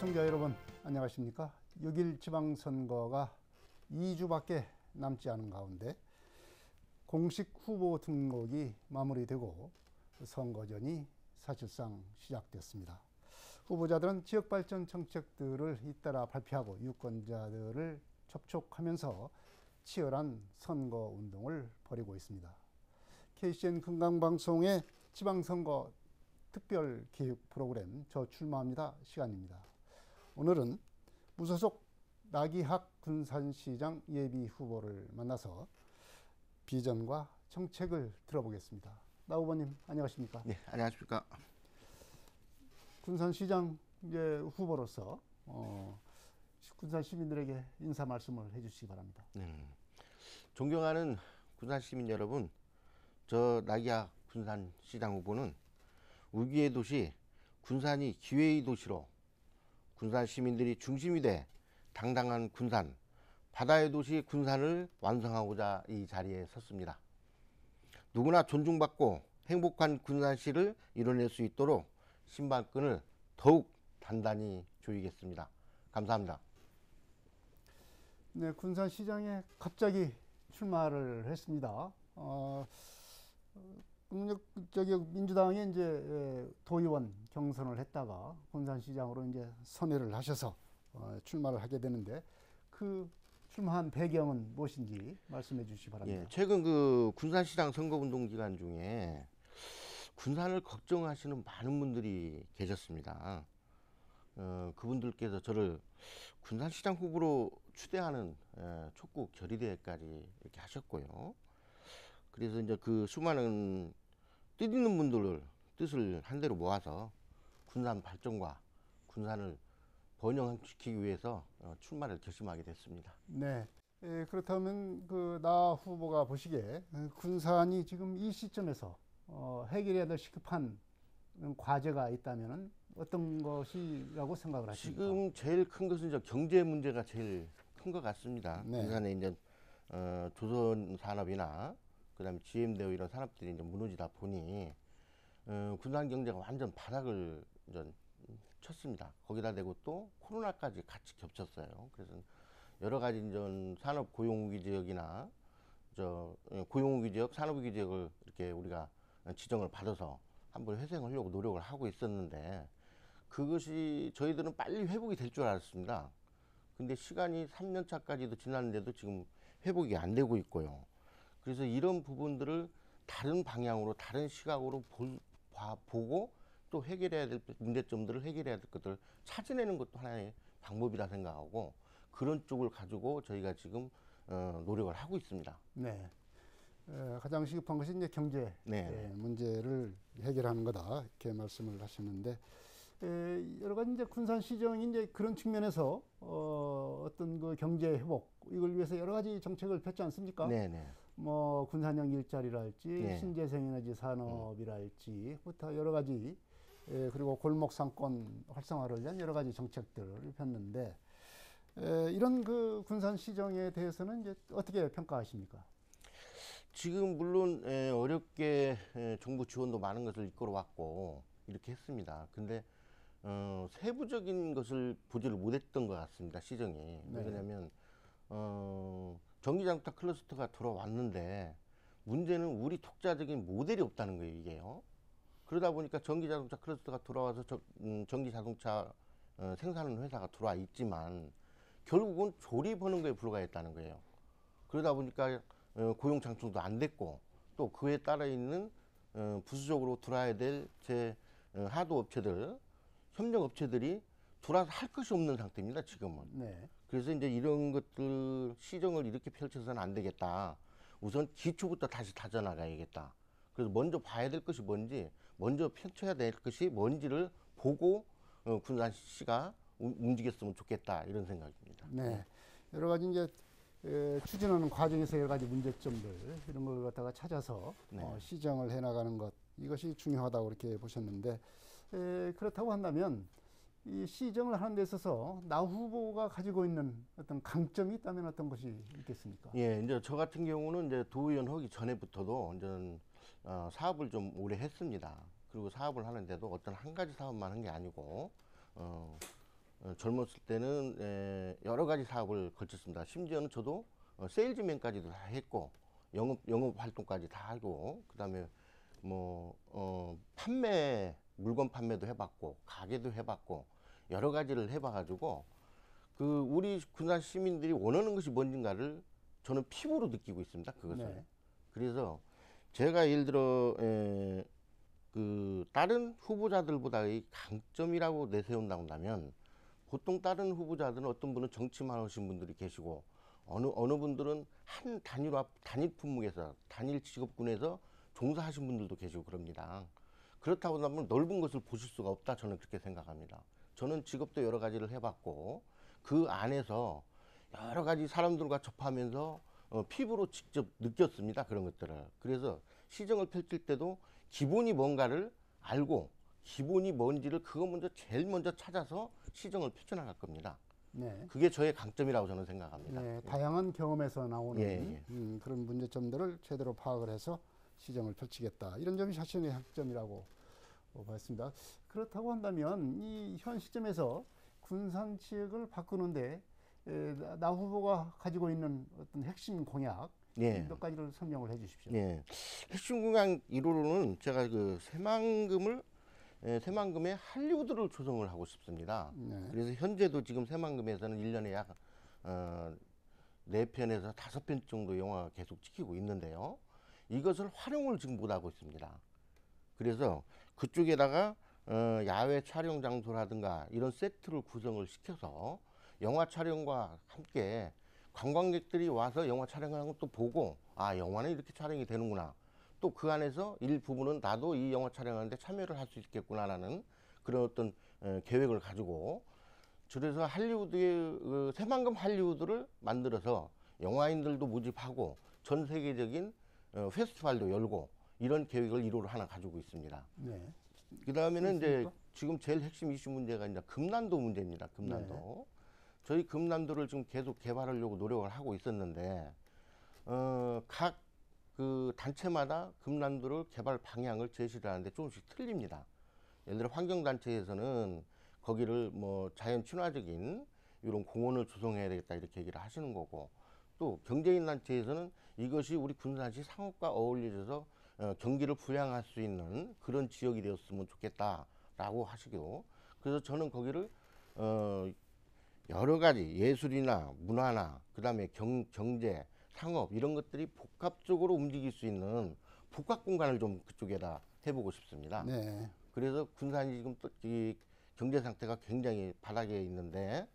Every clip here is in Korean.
시청자 여러분 안녕하십니까? 6일 지방선거가 2주밖에 남지 않은 가운데 공식 후보 등록이 마무리되고 선거전이 사실상 시작됐습니다. 후보자들은 지역발전 정책들을 잇따라 발표하고 유권자들을 접촉하면서 치열한 선거운동을 벌이고 있습니다. KCN 금강방송의 지방선거 특별 기획 프로그램 저 출마합니다 시간입니다. 오늘은 무소속 나기학 군산시장 예비 후보를 만나서 비전과 정책을 들어보겠습니다. 나 후보님 안녕하십니까? 네, 안녕하십니까? 군산시장 후보로서 군산 시민들에게 인사 말씀을 해주시기 바랍니다. 존경하는 군산 시민 여러분, 저 나기학 군산시장 후보는 우기의 도시 군산이 기회의 도시로 군산 시민들이 중심이 돼 당당한 군산, 바다의 도시 군산을 완성하고자 이 자리에 섰습니다. 누구나 존중받고 행복한 군산시를 이뤄낼 수 있도록 신발끈을 더욱 단단히 조이겠습니다. 감사합니다. 네, 군산시장에 갑자기 출마를 했습니다. 민주당이 이제 도의원 경선을 했다가 군산시장으로 이제 선회를 하셔서 출마를 하게 되는데 그 출마한 배경은 무엇인지 말씀해 주시기 바랍니다. 예, 최근 그 군산시장 선거운동 기간 중에 군산을 걱정하시는 많은 분들이 계셨습니다. 그분들께서 저를 군산시장 후보로 추대하는 촉구 결의대회까지 이렇게 하셨고요. 그래서 이제 그 수많은 뜻있는 분들을 뜻을 한데로 모아서 군산 발전과 군산을 번영시키기 위해서 출마를 결심하게 됐습니다. 네. 그렇다면 그 나 후보가 보시기에 군산이 지금 이 시점에서 해결해야 될 시급한 과제가 있다면 어떤 것이라고 생각을 하십니까? 지금 제일 큰 것은 이제 경제 문제가 제일 큰 것 같습니다. 네. 군산에 이제 조선 산업이나 그다음에 GM대우 이런 산업들이 이제 무너지다 보니 군산 경제가 완전 바닥을 이제 쳤습니다. 거기다 대고 또 코로나까지 같이 겹쳤어요. 그래서 여러 가지 이제 산업 고용위기 지역이나 고용위기 지역, 산업위기 지역을 이렇게 우리가 지정을 받아서 한번 회생하려고 노력을 하고 있었는데 그것이 저희들은 빨리 회복이 될 줄 알았습니다. 근데 시간이 3년 차까지도 지났는데도 지금 회복이 안 되고 있고요. 그래서 이런 부분들을 다른 방향으로, 다른 시각으로 보고 또 해결해야 될 문제점들을 해결해야 될 것들을 찾아내는 것도 하나의 방법이라 생각하고 그런 쪽을 가지고 저희가 지금 노력을 하고 있습니다. 네. 가장 시급한 것이 이제 경제 문제를 해결하는 거다 이렇게 말씀을 하셨는데 여러 가지 이제 군산시정이 이제 그런 측면에서 어떤 그 경제 회복 이걸 위해서 여러 가지 정책을 폈지 않습니까? 네네. 뭐 군산형 일자리랄지 네. 신재생에너지 산업이랄지부터 여러 가지 그리고 골목 상권 활성화를 위한 여러 가지 정책들을 폈는데 이런 그 군산시정에 대해서는 이제 어떻게 평가하십니까? 지금 물론 어렵게 정부 지원도 많은 것을 이끌어 왔고 이렇게 했습니다. 근데 세부적인 것을 보지를 못했던 것 같습니다. 시정이. 네. 왜냐하면 전기자동차 클러스터가 들어왔는데 문제는 우리 독자적인 모델이 없다는 거예요. 이게요. 그러다 보니까 전기자동차 클러스터가 들어와서 전기자동차 생산하는 회사가 들어와 있지만 결국은 조립하는 거에 불과했다는 거예요. 그러다 보니까 고용 창출도 안 됐고 또 그에 따라 있는 부수적으로 들어와야 될 하드 업체들, 협력 업체들이 들어와서 할 것이 없는 상태입니다. 지금은. 네. 그래서 이제 이런 것들 시정을 이렇게 펼쳐서는 안 되겠다. 우선 기초부터 다시 다져나가야겠다. 그래서 먼저 봐야 될 것이 뭔지, 먼저 펼쳐야 될 것이 뭔지를 보고 군산시가 움직였으면 좋겠다 이런 생각입니다. 네. 여러 가지 이제 추진하는 과정에서 여러 가지 문제점들 이런 걸 갖다가 찾아서 시정을 해나가는 것 이것이 중요하다고 이렇게 보셨는데 그렇다고 한다면 이 시정을 하는 데 있어서 나 후보가 가지고 있는 어떤 강점이 있다면 어떤 것이 있겠습니까? 예, 이제 저 같은 경우는 이제 도의원 하기 전에부터도 이제 사업을 좀 오래 했습니다. 그리고 사업을 하는데도 어떤 한 가지 사업만 한 게 아니고 젊었을 때는 여러 가지 사업을 걸쳤습니다. 심지어는 저도 세일즈맨까지도 다 했고 영업 활동까지 다 하고 그다음에 뭐 물건 판매도 해봤고 가게도 해봤고 여러 가지를 해봐가지고 그 우리 군산 시민들이 원하는 것이 뭔가를 저는 피부로 느끼고 있습니다. 그것을. 네. 그래서 제가 예를 들어 그 다른 후보자들보다의 강점이라고 내세운다고 한다면 보통 다른 후보자들은 어떤 분은 정치만 하신 분들이 계시고 어느 분들은 한 단일 품목에서 단일 직업군에서 종사하신 분들도 계시고 그럽니다. 그렇다고 하면 넓은 것을 보실 수가 없다 저는 그렇게 생각합니다. 저는 직업도 여러 가지를 해봤고 그 안에서 여러 가지 사람들과 접하면서 피부로 직접 느꼈습니다. 그런 것들을. 그래서 시정을 펼칠 때도 기본이 뭔가를 알고 기본이 뭔지를 그거 먼저 제일 먼저 찾아서 시정을 펼쳐나갈 겁니다. 네. 그게 저의 강점이라고 저는 생각합니다. 네, 다양한 경험에서 나오는 예. 그런 문제점들을 제대로 파악을 해서 시정을 펼치겠다. 이런 점이 자신의 학점이라고 봤습니다. 그렇다고 한다면 이 현 시점에서 군산 지역을 바꾸는데 나 후보가 가지고 있는 어떤 핵심 공약 예. 몇 가지를 설명을 해 주십시오. 예. 핵심 공약 1호로는 제가 그 새만금의 할리우드를 조성을 하고 싶습니다. 네. 그래서 현재도 지금 새만금에서는 1년에 약 4편에서 5편 정도 영화가 계속 찍히고 있는데요. 이것을 활용을 지금 못하고 있습니다. 그래서 그쪽에다가 야외 촬영 장소라든가 이런 세트를 구성을 시켜서 영화 촬영과 함께 관광객들이 와서 영화 촬영하는 것도 보고 아 영화는 이렇게 촬영이 되는구나 또 그 안에서 일부분은 나도 이 영화 촬영하는데 참여를 할 수 있겠구나라는 그런 어떤 계획을 가지고 그래서 할리우드의 새만금 할리우드를 만들어서 영화인들도 모집하고 전 세계적인 페스티벌도 열고 이런 계획을 1호로 하나 가지고 있습니다. 네. 그 다음에는 이제 지금 제일 핵심 이슈 문제가 이제 금난도 문제입니다. 금난도. 네. 저희 금난도를 지금 계속 개발하려고 노력을 하고 있었는데 각 그 단체마다 금난도를 개발 방향을 제시를 하는데 조금씩 틀립니다. 예를 들어 환경단체에서는 거기를 뭐 자연 친화적인 이런 공원을 조성해야 되겠다 이렇게 얘기를 하시는 거고 또 경제인 단체에서는 이것이 우리 군산시 상업과 어울려져서 경기를 부양할 수 있는 그런 지역이 되었으면 좋겠다라고 하시고 그래서 저는 거기를 여러 가지 예술이나 문화나 그다음에 경제 상업 이런 것들이 복합적으로 움직일 수 있는 복합 공간을 좀 그쪽에다 해보고 싶습니다. 네. 그래서 군산이 지금 또 이 경제 상태가 굉장히 바닥에 있는데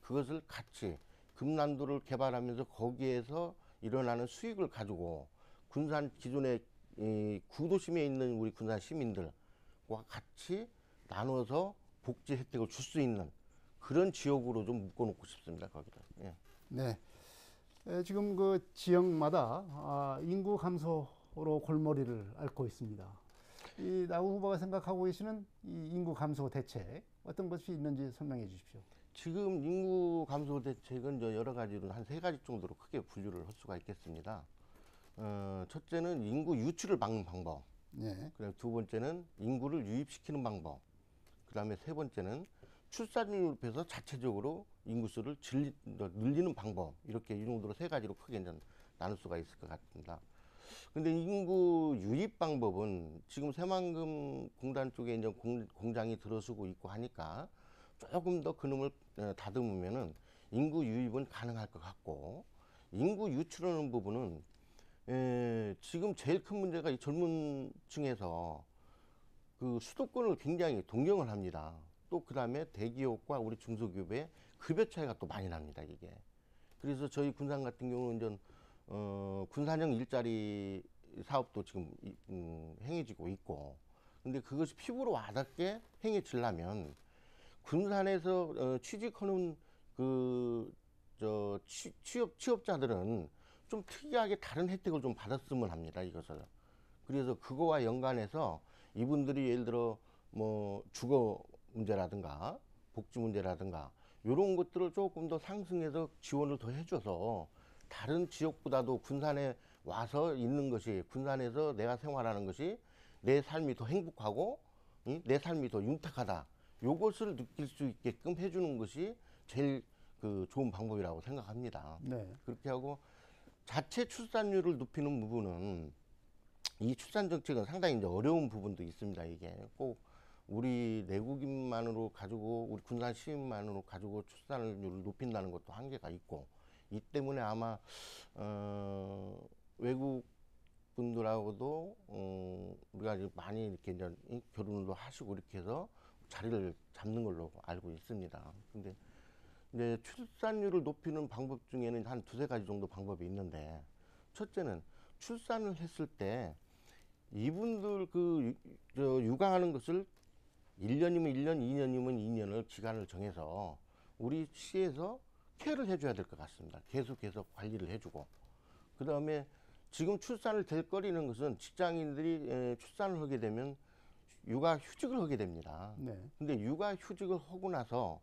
그것을 같이 금난도를 개발하면서 거기에서 일어나는 수익을 가지고 군산 기존의 이 구도심에 있는 우리 군산 시민들과 같이 나눠서 복지 혜택을 줄 수 있는 그런 지역으로 좀 묶어놓고 싶습니다. 거기다. 예. 네. 지금 그 지역마다 인구 감소로 골머리를 앓고 있습니다. 이 나우 후보가 생각하고 계시는 이 인구 감소 대책 어떤 것이 있는지 설명해 주십시오. 지금 인구 감소 대책은 여러 가지로 한 3가지 정도로 크게 분류를 할 수가 있겠습니다. 첫째는 인구 유출을 막는 방법. 네. 그다음 2번째는 인구를 유입시키는 방법. 그다음에 3번째는 출산율을 높여서 자체적으로 인구수를 늘리는 방법. 이렇게 이 정도로 3가지로 크게 이제 나눌 수가 있을 것 같습니다. 근데 인구 유입 방법은 지금 새만금 공단 쪽에 이제 공장이 들어서고 있고 하니까 조금 더 그놈을 다듬으면은 인구 유입은 가능할 것 같고 인구 유출하는 부분은 지금 제일 큰 문제가 이 젊은 층에서 그 수도권을 굉장히 동경을 합니다. 또 그 다음에 대기업과 우리 중소기업의 급여 차이가 또 많이 납니다, 이게. 그래서 저희 군산 같은 경우는 이제 군산형 일자리 사업도 지금 행해지고 있고, 근데 그것이 피부로 와닿게 행해지려면 군산에서 취직하는 취업자들은 좀 특이하게 다른 혜택을 좀 받았으면 합니다, 이것을. 그래서 그거와 연관해서 이분들이 예를 들어 뭐 주거 문제라든가 복지 문제라든가 이런 것들을 조금 더 상승해서 지원을 더 해줘서 다른 지역보다도 군산에 와서 있는 것이 군산에서 내가 생활하는 것이 내 삶이 더 행복하고 내 삶이 더 윤택하다 요것을 느낄 수 있게끔 해주는 것이 제일 그 좋은 방법이라고 생각합니다. 네. 그렇게 하고 자체 출산율을 높이는 부분은 이 출산 정책은 상당히 이제 어려운 부분도 있습니다. 이게 꼭 우리 내국인만으로 가지고 우리 군산 시민만으로 가지고 출산율을 높인다는 것도 한계가 있고 이 때문에 아마 외국 분들하고도 우리가 이제 많이 이렇게 이제 결혼도 하시고 이렇게 해서 자리를 잡는 걸로 알고 있습니다. 근데 이제 출산율을 높이는 방법 중에는 한 두세 가지 정도 방법이 있는데 첫째는 출산을 했을 때 이분들 육아하는 것을 1년이면 1년, 2년이면 2년을 기간을 정해서 우리 시에서 케어를 해줘야 될 것 같습니다. 계속해서 관리를 해주고 그 다음에 지금 출산을 될거리는 것은 직장인들이 출산을 하게 되면 육아 휴직을 하게 됩니다. 네. 근데 육아 휴직을 하고 나서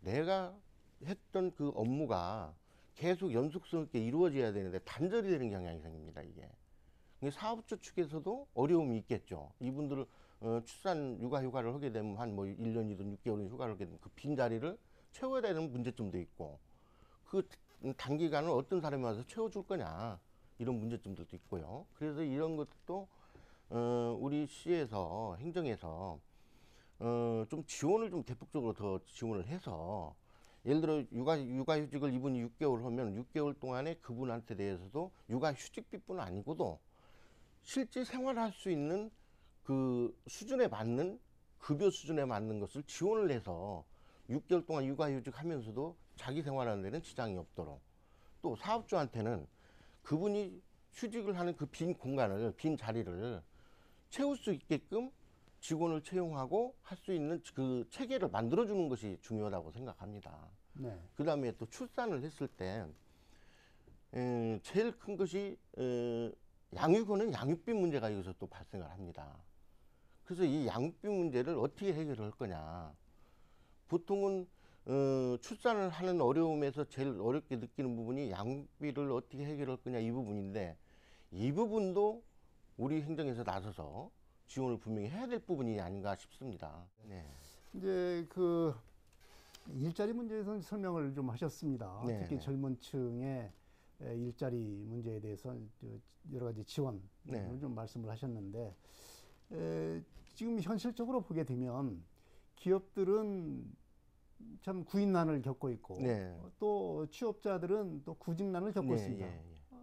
내가 했던 그 업무가 계속 연속성 있게 이루어져야 되는데 단절이 되는 경향이 생깁니다. 이게 사업주 측에서도 어려움이 있겠죠. 이분들을 출산 육아 휴가를 하게 되면 한 뭐 1년이든 6개월이든 휴가를 하게 되면 그 빈자리를 채워야 되는 문제점도 있고 그 단기간을 어떤 사람이 와서 채워줄 거냐 이런 문제점들도 있고요. 그래서 이런 것도 우리 시에서 행정에서 좀 지원을 좀 대폭적으로 더 지원을 해서 예를 들어 육아휴직을 이분이 6개월 하면 6개월 동안에 그분한테 대해서도 육아휴직비뿐 아니고도 실제 생활할 수 있는 그 수준에 맞는 급여 수준에 맞는 것을 지원을 해서 6개월 동안 육아휴직 하면서도 자기 생활하는 데는 지장이 없도록 또 사업주한테는 그분이 휴직을 하는 그 빈 공간을 빈 자리를 채울 수 있게끔 직원을 채용하고 할 수 있는 그 체계를 만들어주는 것이 중요하다고 생각합니다. 네. 그 다음에 또 출산을 했을 때 제일 큰 것이 양육원은 양육비 문제가 여기서 또 발생을 합니다. 그래서 이 양육비 문제를 어떻게 해결할 거냐. 보통은 출산을 하는 어려움에서 제일 어렵게 느끼는 부분이 양육비를 어떻게 해결할 거냐 이 부분인데 이 부분도 우리 행정에서 나서서 지원을 분명히 해야 될 부분이 아닌가 싶습니다. 네. 이제 그 일자리 문제에서 설명을 좀 하셨습니다. 네, 특히 네. 젊은 층의 일자리 문제에 대해서 여러 가지 지원을 네. 좀 말씀을 하셨는데 지금 현실적으로 보게 되면 기업들은 참 구인난을 겪고 있고 네. 또 취업자들은 또 구직난을 겪고 네, 있습니다. 예,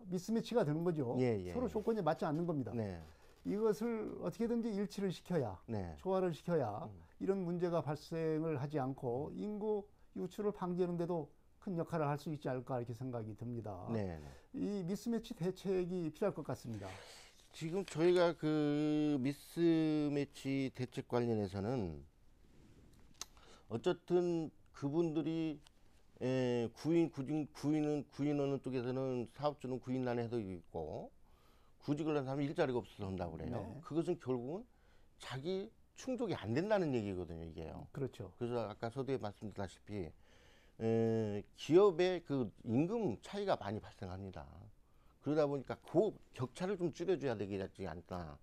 미스매치가 되는 거죠. 예, 서로 조건이 맞지 않는 겁니다. 네. 이것을 어떻게든지 일치를 시켜야 네. 조화를 시켜야 이런 문제가 발생을 하지 않고 인구 유출을 방지하는 데도 큰 역할을 할 수 있지 않을까 이렇게 생각이 듭니다. 네. 이 미스매치 대책이 필요할 것 같습니다. 지금 저희가 그 미스매치 대책 관련해서는 어쨌든 그분들이 구인하는 쪽에서는 사업주는 구인난에 해도 있고 구직을 한 사람이 일자리가 없어서 한다고 그래요. 네. 그것은 결국은 자기 충족이 안 된다는 얘기거든요, 이게요. 그렇죠. 그래서 아까 서두에 말씀드렸다시피 기업의 그 임금 차이가 많이 발생합니다. 그러다 보니까 그 격차를 좀 줄여줘야 되지 않나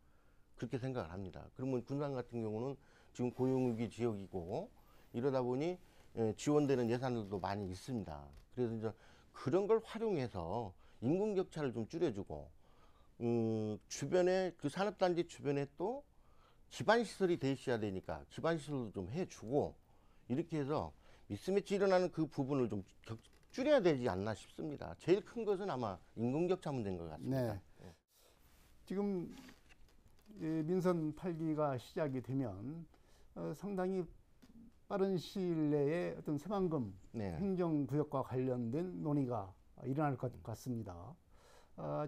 그렇게 생각을 합니다. 그러면 군산 같은 경우는 지금 고용위기 지역이고 이러다 보니 지원되는 예산들도 많이 있습니다. 그래서 이제 그런 걸 활용해서 임금 격차를 좀 줄여주고 주변에 그 산업단지 주변에 또 기반시설이 돼 있어야 되니까 기반시설도 좀 해주고 이렇게 해서 미스매치 일어나는 그 부분을 좀 줄여야 되지 않나 싶습니다. 제일 큰 것은 아마 임금 격차 문제인 것 같습니다. 네. 지금 민선 8기가 시작이 되면 상당히 빠른 시일 내에 어떤 새만금 네. 행정구역과 관련된 논의가 일어날 것 같습니다.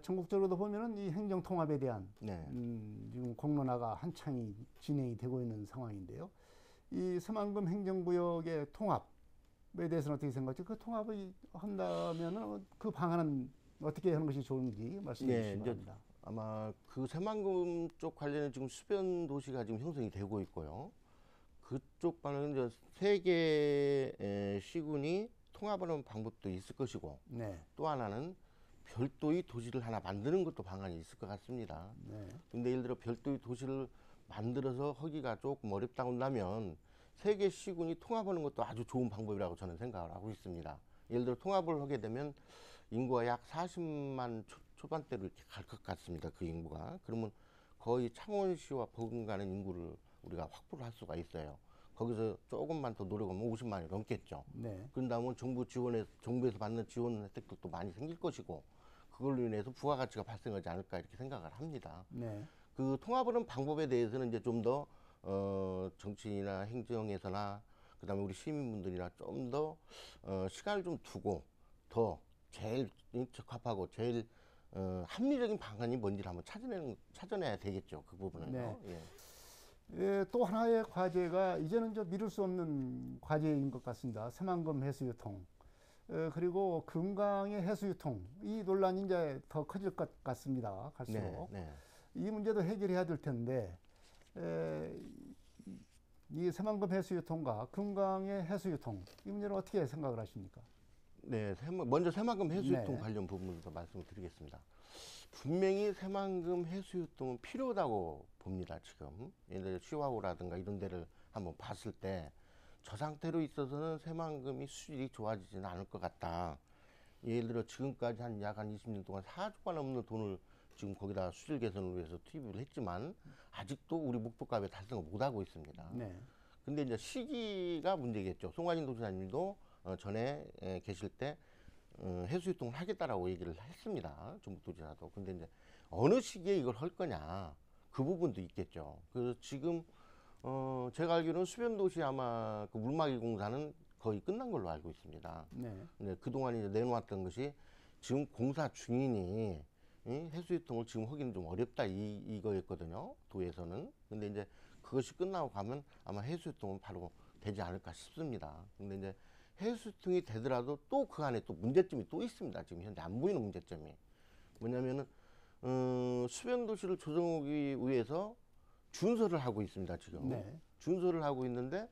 전국적으로도 보면은 이 행정통합에 대한 네. 지금 공론화가 한창이 진행이 되고 있는 상황인데요. 이 새만금 행정구역의 통합에 대해서는 어떻게 생각하죠? 그 통합을 한다면은 그 방안은 어떻게 하는 것이 좋은지 말씀해 네, 주시기 이제 바랍니다. 아마 그 새만금 쪽 관련해 지금 수변 도시가 지금 형성이 되고 있고요. 그쪽 방향은 이제 세 개의 시군이 통합하는 방법도 있을 것이고 네. 또 하나는 별도의 도시를 하나 만드는 것도 방안이 있을 것 같습니다. 네. 근데 예를 들어 별도의 도시를 만들어서 하기가 조금 어렵다 한다면 세계 시군이 통합하는 것도 아주 좋은 방법이라고 저는 생각을 하고 있습니다. 예를 들어 통합을 하게 되면 인구가 약 40만 초반대로 이렇게 갈 것 같습니다. 그 인구가. 그러면 거의 창원시와 버금가는 인구를 우리가 확보를 할 수가 있어요. 거기서 조금만 더 노력하면 50만이 넘겠죠. 네. 그런다면 정부에서 받는 지원 혜택들도 많이 생길 것이고, 그걸로 인해서 부가가치가 발생하지 않을까 이렇게 생각을 합니다. 네. 그 통합하는 방법에 대해서는 이제 좀 더 정치나 행정에서나 그다음에 우리 시민분들이나 좀 더 시간을 좀 두고 더 제일 적합하고 제일 합리적인 방안이 뭔지를 한번 찾아내야 되겠죠. 그 부분은요. 네. 예. 예, 또 하나의 과제가 이제는 저 미룰 수 없는 과제인 것 같습니다. 새만금 해수유통. 그리고 금강의 해수유통. 이 논란이 이제 더 커질 것 같습니다. 갈수록. 네, 네. 이 문제도 해결해야 될 텐데, 이 새만금 해수유통과 금강의 해수유통, 이 문제는 어떻게 생각을 하십니까? 네, 먼저 새만금 해수유통 네. 관련 부분부터 말씀을 드리겠습니다. 분명히 새만금 해수유통은 필요하다고 봅니다. 지금 예를 들어 시와호라든가 이런 데를 한번 봤을 때 저 상태로 있어서는 새만금이 수질이 좋아지지는 않을 것 같다. 예를 들어 지금까지 약 한 20년 동안 4조가 넘는 돈을 지금 거기다 수질 개선을 위해서 투입을 했지만 아직도 우리 목표값에 달성을 못하고 있습니다. 네. 근데 이제 시기가 문제겠죠. 송관인 도지사님도 전에 계실 때 해수유통을 하겠다라고 얘기를 했습니다. 전북도지사도. 근데 이제 어느 시기에 이걸 할 거냐 그 부분도 있겠죠. 그래서 지금 제가 알기로는 수변도시 아마 그 물막이 공사는 거의 끝난 걸로 알고 있습니다. 네. 근데 그동안 이제 내놓았던 것이 지금 공사 중이니 해수유통을 지금 하기는 좀 어렵다 이거였거든요. 도에서는. 근데 이제 그것이 끝나고 가면 아마 해수유통은 바로 되지 않을까 싶습니다. 근데 이제 해수유통이 되더라도 또 그 안에 또 문제점이 또 있습니다. 지금 현재 안 보이는 문제점이 뭐냐면은 수변도시를 조성하기 위해서 준설을 하고 있습니다. 지금 네. 준설을 하고 있는데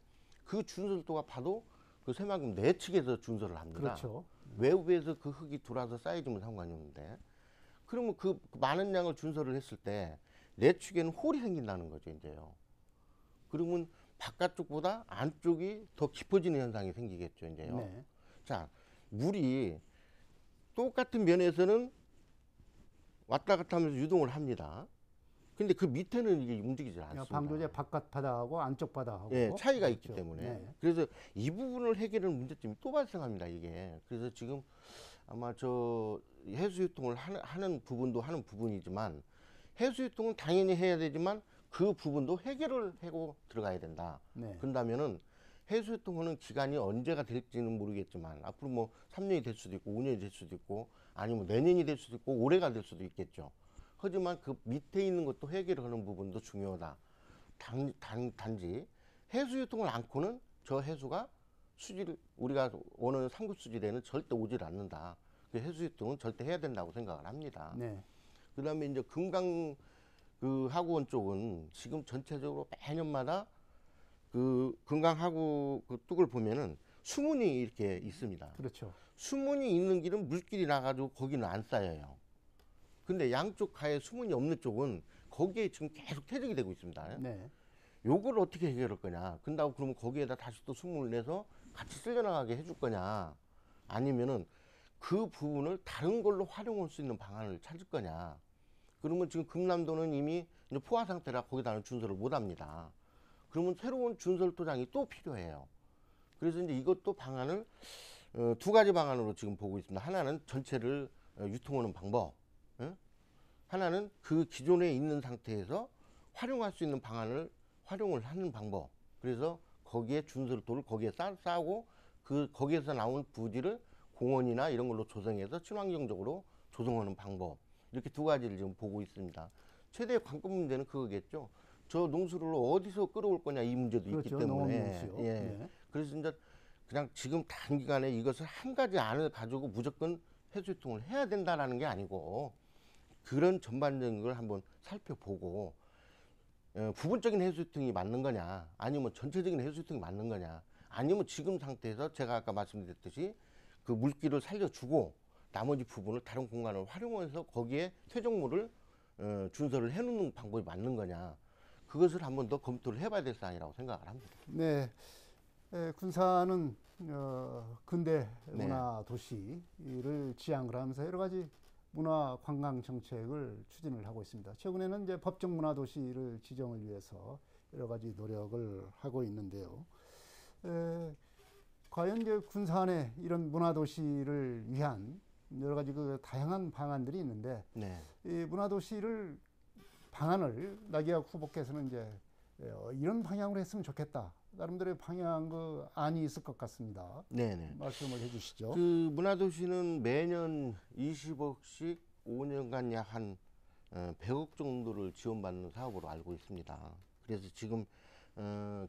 그 준설도가 봐도 그 새만금 내측에서 준설을 합니다. 그렇죠. 외부에서 그 흙이 들어와서 쌓여지면 상관이 없는데, 그러면 그 많은 양을 준설을 했을 때 내측에는 홀이 생긴다는 거죠. 이제요. 그러면 바깥쪽보다 안쪽이 더 깊어지는 현상이 생기겠죠. 이제요. 네. 자, 물이 똑같은 면에서는 왔다 갔다 하면서 유동을 합니다. 근데 그 밑에는 이게 움직이지 않습니다. 방조제 바깥 바다하고 안쪽 바다하고 예, 차이가 있기 그렇죠. 때문에. 네. 그래서 이 부분을 해결하는 문제점이 또 발생합니다. 이게. 그래서 지금 아마 저 해수유통을 하는 부분도 하는 부분이지만, 해수유통은 당연히 해야 되지만 그 부분도 해결을 하고 들어가야 된다. 네. 그런다면은 해수유통하는 기간이 언제가 될지는 모르겠지만 앞으로 뭐 3년이 될 수도 있고 5년이 될 수도 있고 아니면 내년이 될 수도 있고 올해가 될 수도 있겠죠. 하지만 그 밑에 있는 것도 해결하는 부분도 중요하다. 단지 해수유통을 않고는 저 해수가 수질 우리가 원하는 상급 수질에는 절대 오질 않는다. 그 해수유통은 절대 해야 된다고 생각을 합니다. 네. 그다음에 이제 금강 그 하구원 쪽은 지금 전체적으로 매년마다 그 금강 하구 그 뚝을 보면은 수문이 이렇게 있습니다. 그렇죠. 수문이 있는 길은 물길이 나가지고 거기는 안 쌓여요. 근데 양쪽 가에 수문이 없는 쪽은 거기에 지금 계속 퇴적이 되고 있습니다. 네. 요걸 어떻게 해결할 거냐? 근다고 그러면 거기에다 다시 또 수문을 내서 같이 쓸려나가게 해줄 거냐? 아니면은 그 부분을 다른 걸로 활용할 수 있는 방안을 찾을 거냐? 그러면 지금 금남도는 이미 이제 포화 상태라 거기다는 준설을 못 합니다. 그러면 새로운 준설 도장이 또 필요해요. 그래서 이제 이것도 방안을 두 가지 방안으로 지금 보고 있습니다. 하나는 전체를 유통하는 방법, 하나는 그 기존에 있는 상태에서 활용할 수 있는 방안을 활용을 하는 방법. 그래서 거기에 준설도를 거기에 쌓고 그 거기에서 나온 부지를 공원이나 이런 걸로 조성해서 친환경적으로 조성하는 방법. 이렇게 두 가지를 지금 보고 있습니다. 최대의 관건 문제는 그거겠죠. 저 농수를 어디서 끌어올 거냐 이 문제도 그렇죠. 있기 때문에. 농업용수요. 예. 네. 그래서 이제 그냥 지금 단기간에 이것을 한 가지 안을 가지고 무조건 해수유통을 해야 된다라는 게 아니고 그런 전반적인 걸 한번 살펴보고 부분적인 해수유통이 맞는 거냐 아니면 전체적인 해수유통이 맞는 거냐 아니면 지금 상태에서 제가 아까 말씀드렸듯이 그 물기를 살려주고 나머지 부분을 다른 공간을 활용해서 거기에 퇴적물을 준설을 해놓는 방법이 맞는 거냐 그것을 한번 더 검토를 해봐야 될 사안이라고 생각을 합니다. 네, 군산은 근대 네. 문화 도시를 지향을 하면서 여러 가지 문화 관광 정책을 추진을 하고 있습니다. 최근에는 이제 법정 문화 도시를 지정을 위해서 여러 가지 노력을 하고 있는데요. 과연 이제 군산의 이런 문화 도시를 위한 여러 가지 그 다양한 방안들이 있는데 네. 이 문화 도시를 방안을 나기학 후보께서는 이제 이런 방향으로 했으면 좋겠다. 나름대로의 방향 그 안이 있을 것 같습니다. 네네. 말씀을 해주시죠. 그 문화도시는 매년 20억씩 5년간 약 한 100억 정도를 지원받는 사업으로 알고 있습니다. 그래서 지금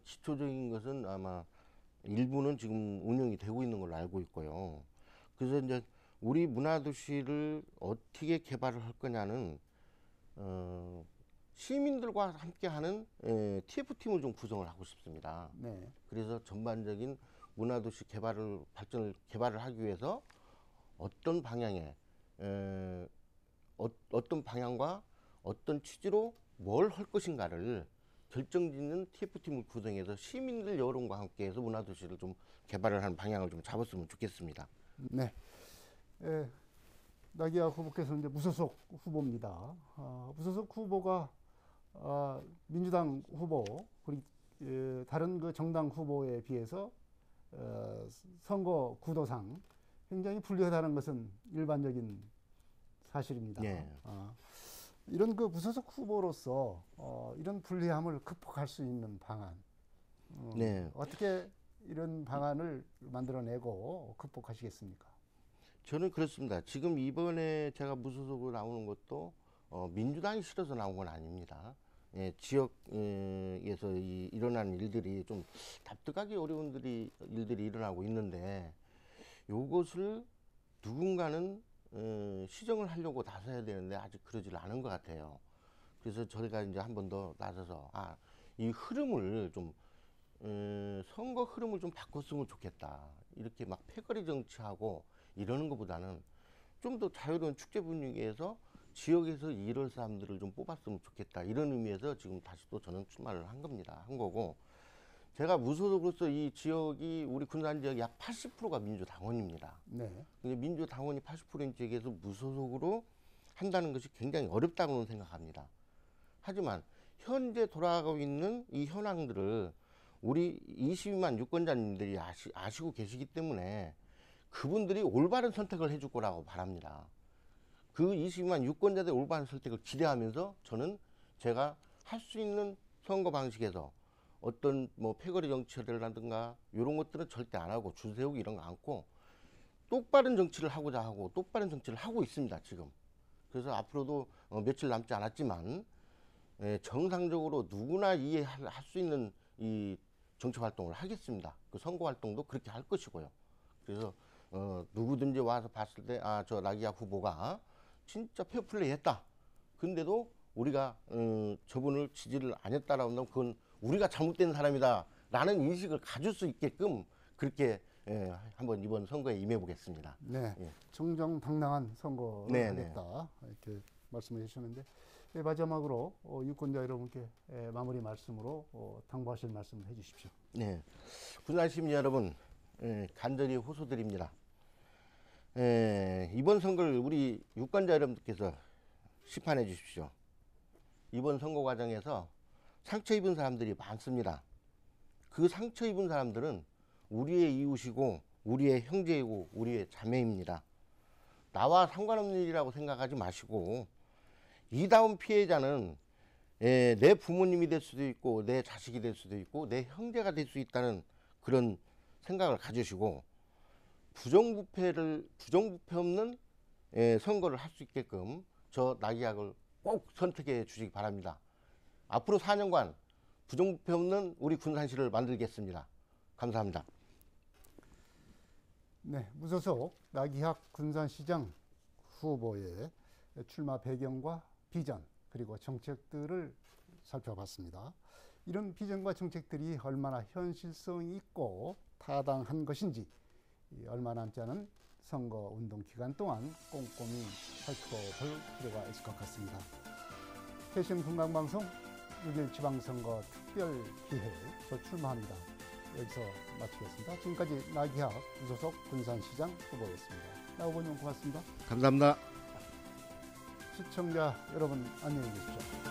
기초적인 것은 아마 일부는 지금 운영이 되고 있는 걸로 알고 있고요. 그래서 이제 우리 문화도시를 어떻게 개발을 할 거냐는 시민들과 함께하는 TF팀을 좀 구성을 하고 싶습니다. 네. 그래서 전반적인 문화도시 개발을 하기 위해서 어떤 방향에 어떤 방향과 어떤 취지로 뭘 할 것인가를 결정짓는 TF팀을 구성해서 시민들 여론과 함께해서 문화도시를 좀 개발을 하는 방향을 좀 잡았으면 좋겠습니다. 네. 나기학 후보께서는 이제 무소속 후보입니다. 무소속 후보가 민주당 후보 그리고 다른 그 정당 후보에 비해서 선거 구도상 굉장히 불리하다는 것은 일반적인 사실입니다. 네. 이런 그 무소속 후보로서 이런 불리함을 극복할 수 있는 방안, 네. 어떻게 이런 방안을 만들어내고 극복하시겠습니까? 저는 그렇습니다. 지금 이번에 제가 무소속으로 나오는 것도 민주당이 싫어서 나온 건 아닙니다. 지역에서 일어나는 일들이 좀 답답하기 어려운 일들이 일어나고 있는데 요것을 누군가는 시정을 하려고 나서야 되는데 아직 그러질 않은 것 같아요. 그래서 저희가 이제 한 번 더 나서서 이 흐름을 좀 선거 흐름을 좀 바꿨으면 좋겠다. 이렇게 막 패거리 정치하고 이러는 것보다는 좀 더 자유로운 축제 분위기에서 지역에서 이럴 사람들을 좀 뽑았으면 좋겠다. 이런 의미에서 지금 다시 또 저는 출마를 한 거고 제가 무소속으로서 이 지역이 우리 군산 지역 약 80%가 민주당원입니다. 네. 근데 민주당원이 80%인 지역에서 무소속으로 한다는 것이 굉장히 어렵다고는 생각합니다. 하지만 현재 돌아가고 있는 이 현황들을 우리 22만 유권자님들이 아시고 계시기 때문에 그분들이 올바른 선택을 해줄 거라고 바랍니다. 그 22만 유권자들의 올바른 선택을 기대하면서 저는 제가 할 수 있는 선거 방식에서 어떤 뭐 패거리 정치라든가 이런 것들은 절대 안 하고 줄 세우기 이런 거 않고 똑바른 정치를 하고자 하고 똑바른 정치를 하고 있습니다, 지금. 그래서 앞으로도 며칠 남지 않았지만 정상적으로 누구나 이해할 수 있는 이 정치 활동을 하겠습니다. 그 선거 활동도 그렇게 할 것이고요. 그래서 누구든지 와서 봤을 때 저 나기학 후보가 진짜 페어플레이 했다. 근데도 우리가 저분을 지지를 안 했다라고 하면 그건 우리가 잘못된 사람이다 라는 인식을 가질 수 있게끔 그렇게 한번 이번 선거에 임해 보겠습니다. 네. 예. 정정당당한 선거를 네, 하겠다. 이렇게 말씀해 주셨는데 마지막으로 유권자 여러분께 마무리 말씀으로 당부하실 말씀을 해 주십시오. 네. 군산 시민 여러분 간절히 호소드립니다. 이번 선거를 우리 유권자 여러분들께서 심판해 주십시오. 이번 선거 과정에서 상처 입은 사람들이 많습니다. 그 상처 입은 사람들은 우리의 이웃이고 우리의 형제이고 우리의 자매입니다. 나와 상관없는 일이라고 생각하지 마시고 이다운 피해자는 내 부모님이 될 수도 있고 내 자식이 될 수도 있고 내 형제가 될 수 있다는 그런 생각을 가지시고 부정부패 없는 선거를 할 수 있게끔 저 나기학을 꼭 선택해 주시기 바랍니다. 앞으로 4년간 부정부패 없는 우리 군산시를 만들겠습니다. 감사합니다. 네, 무소속 나기학 군산시장 후보의 출마 배경과 비전 그리고 정책들을 살펴봤습니다. 이런 비전과 정책들이 얼마나 현실성 있고 타당한 것인지 얼마 남지 않은 선거 운동 기간 동안 꼼꼼히 살펴볼 필요가 있을 것 같습니다. KCM 건강방송 6일 지방선거 특별기획 저 출마합니다. 여기서 마치겠습니다. 지금까지 나기학 무소속 군산시장 후보였습니다. 나 후보님 고맙습니다. 감사합니다. 시청자 여러분 안녕히 계십시오.